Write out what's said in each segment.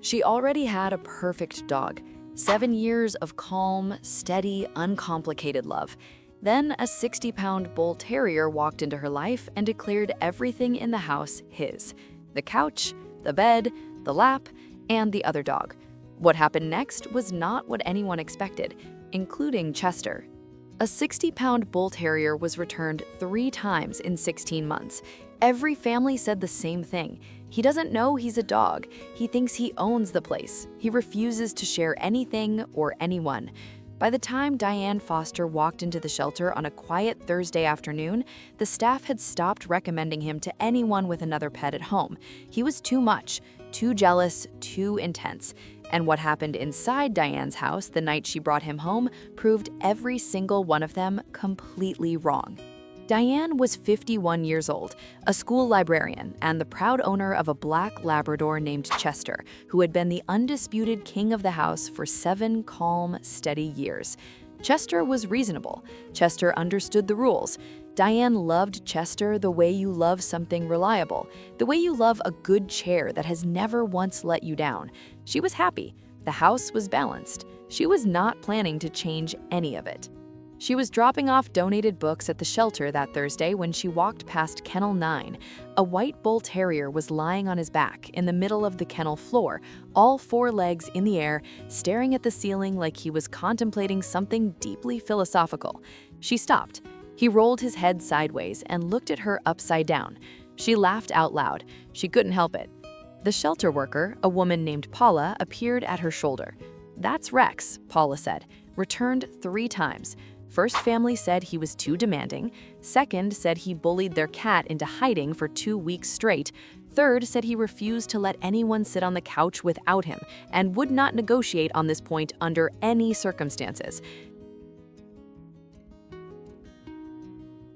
She already had a perfect dog. 7 years of calm, steady, uncomplicated love. Then a 60-pound Bull Terrier walked into her life and declared everything in the house his. The couch, the bed, the lap, and the other dog. What happened next was not what anyone expected, including Chester. A 60-pound Bull Terrier was returned 3 times in 16 months. Every family said the same thing. He doesn't know he's a dog. He thinks he owns the place. He refuses to share anything or anyone. By the time Diane Foster walked into the shelter on a quiet Thursday afternoon, the staff had stopped recommending him to anyone with another pet at home. He was too much, too jealous, too intense. And what happened inside Diane's house the night she brought him home proved every single one of them completely wrong. Diane was 51 years old, a school librarian, and the proud owner of a black Labrador named Chester, who had been the undisputed king of the house for 7 calm, steady years. Chester was reasonable. Chester understood the rules. Diane loved Chester the way you love something reliable, the way you love a good chair that has never once let you down. She was happy. The house was balanced. She was not planning to change any of it. She was dropping off donated books at the shelter that Thursday when she walked past Kennel 9. A white Bull Terrier was lying on his back in the middle of the kennel floor, all 4 legs in the air, staring at the ceiling like he was contemplating something deeply philosophical. She stopped. He rolled his head sideways and looked at her upside down. She laughed out loud. She couldn't help it. The shelter worker, a woman named Paula, appeared at her shoulder. "That's Rex," Paula said, returned 3 times. First family said he was too demanding. Second said he bullied their cat into hiding for 2 weeks straight. Third said he refused to let anyone sit on the couch without him and would not negotiate on this point under any circumstances.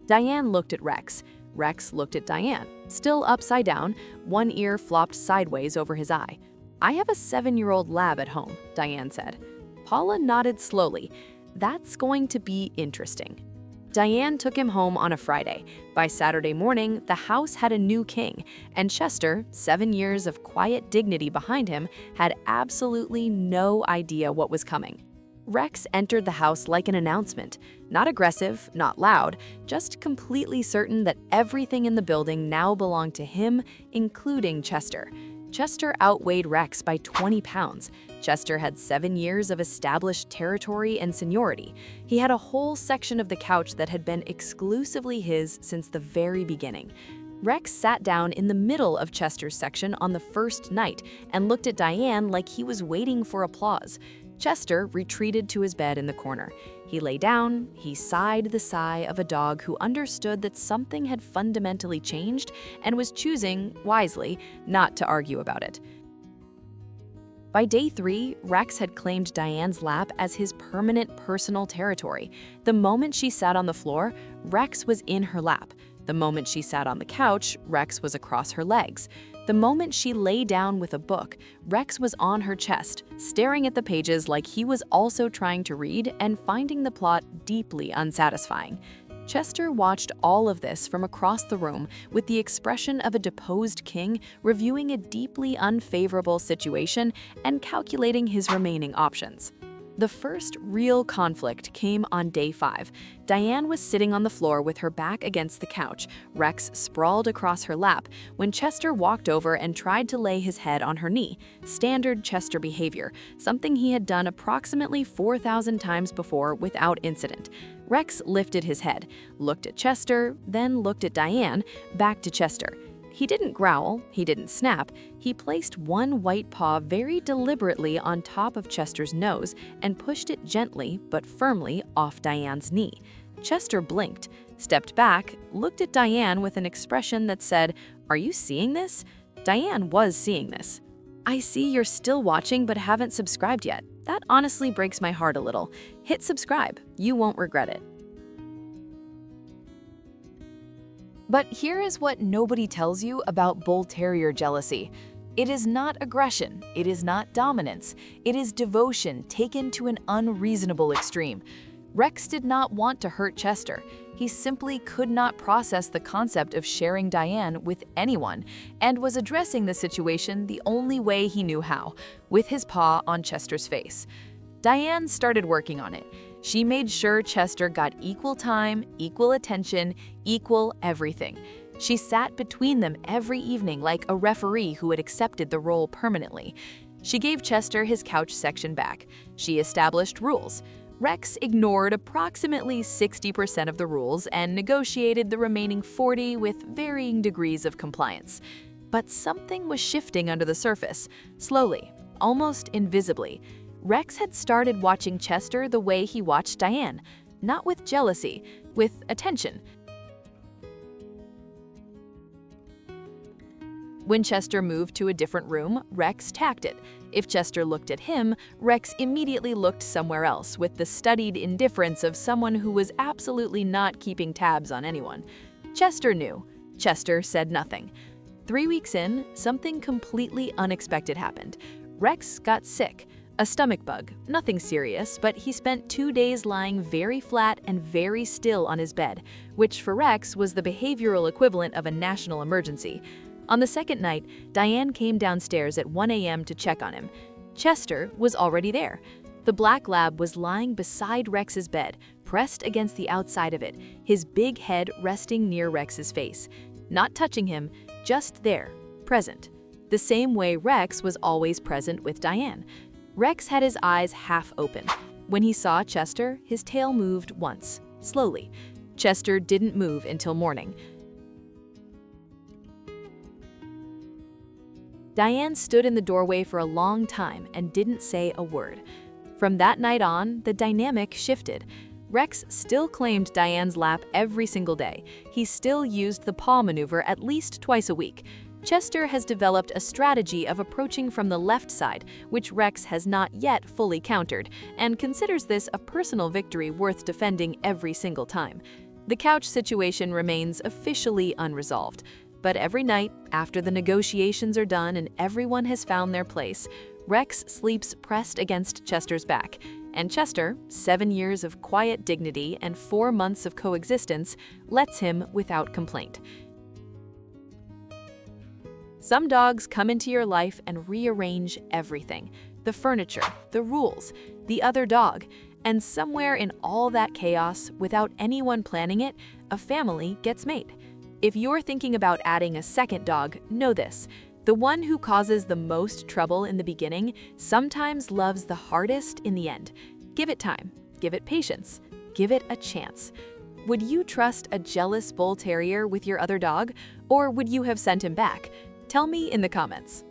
Diane looked at Rex. Rex looked at Diane, still upside down, one ear flopped sideways over his eye. "I have a 7-year-old lab at home," Diane said. Paula nodded slowly. "That's going to be interesting." Diane took him home on a Friday. By Saturday morning, the house had a new king, and Chester, 7 years of quiet dignity behind him, had absolutely no idea what was coming. Rex entered the house like an announcement, not aggressive, not loud, just completely certain that everything in the building now belonged to him, including Chester. Chester outweighed Rex by 20 pounds. Chester had 7 years of established territory and seniority. He had a whole section of the couch that had been exclusively his since the very beginning. Rex sat down in the middle of Chester's section on the first night and looked at Diane like he was waiting for applause. Chester retreated to his bed in the corner. He lay down, he sighed the sigh of a dog who understood that something had fundamentally changed and was choosing, wisely, not to argue about it. By day 3, Rex had claimed Diane's lap as his permanent personal territory. The moment she sat on the floor, Rex was in her lap. The moment she sat on the couch, Rex was across her legs. The moment she lay down with a book, Rex was on her chest, staring at the pages like he was also trying to read and finding the plot deeply unsatisfying. Chester watched all of this from across the room with the expression of a deposed king reviewing a deeply unfavorable situation and calculating his remaining options. The first real conflict came on day 5. Diane was sitting on the floor with her back against the couch, Rex sprawled across her lap, when Chester walked over and tried to lay his head on her knee. Standard Chester behavior, something he had done approximately 4,000 times before without incident. Rex lifted his head, looked at Chester, then looked at Diane, back to Chester. He didn't growl, he didn't snap. He placed one white paw very deliberately on top of Chester's nose and pushed it gently but firmly off Diane's knee. Chester blinked, stepped back, looked at Diane with an expression that said, "Are you seeing this?" Diane was seeing this. "I see you're still watching but haven't subscribed yet. That honestly breaks my heart a little. Hit subscribe, you won't regret it." But here is what nobody tells you about Bull Terrier jealousy. It is not aggression, it is not dominance, it is devotion taken to an unreasonable extreme. Rex did not want to hurt Chester. He simply could not process the concept of sharing Diane with anyone and was addressing the situation the only way he knew how, with his paw on Chester's face. Diane started working on it. She made sure Chester got equal time, equal attention, equal everything. She sat between them every evening like a referee who had accepted the role permanently. She gave Chester his couch section back. She established rules. Rex ignored approximately 60% of the rules and negotiated the remaining 40 with varying degrees of compliance. But something was shifting under the surface, slowly, almost invisibly. Rex had started watching Chester the way he watched Diane, not with jealousy, with attention. When Chester moved to a different room, Rex tacked it. If Chester looked at him, Rex immediately looked somewhere else with the studied indifference of someone who was absolutely not keeping tabs on anyone. Chester knew. Chester said nothing. 3 weeks in, something completely unexpected happened. Rex got sick. A stomach bug, nothing serious, but he spent 2 days lying very flat and very still on his bed, which for Rex was the behavioral equivalent of a national emergency. On the second night, Diane came downstairs at 1 a.m. to check on him. Chester was already there. The black lab was lying beside Rex's bed, pressed against the outside of it, his big head resting near Rex's face. Not touching him, just there, present. The same way Rex was always present with Diane. Rex had his eyes half open. When he saw Chester, his tail moved once, slowly. Chester didn't move until morning. Diane stood in the doorway for a long time and didn't say a word. From that night on, the dynamic shifted. Rex still claimed Diane's lap every single day. He still used the paw maneuver at least twice a week. Chester has developed a strategy of approaching from the left side, which Rex has not yet fully countered, and considers this a personal victory worth defending every single time. The couch situation remains officially unresolved. But every night, after the negotiations are done and everyone has found their place, Rex sleeps pressed against Chester's back, and Chester, 7 years of quiet dignity and 4 months of coexistence, lets him without complaint. Some dogs come into your life and rearrange everything: the furniture, the rules, the other dog, and somewhere in all that chaos, without anyone planning it, a family gets made. If you're thinking about adding a second dog, know this: the one who causes the most trouble in the beginning sometimes loves the hardest in the end. Give it time, give it patience, give it a chance. Would you trust a jealous Bull Terrier with your other dog, or would you have sent him back? Tell me in the comments.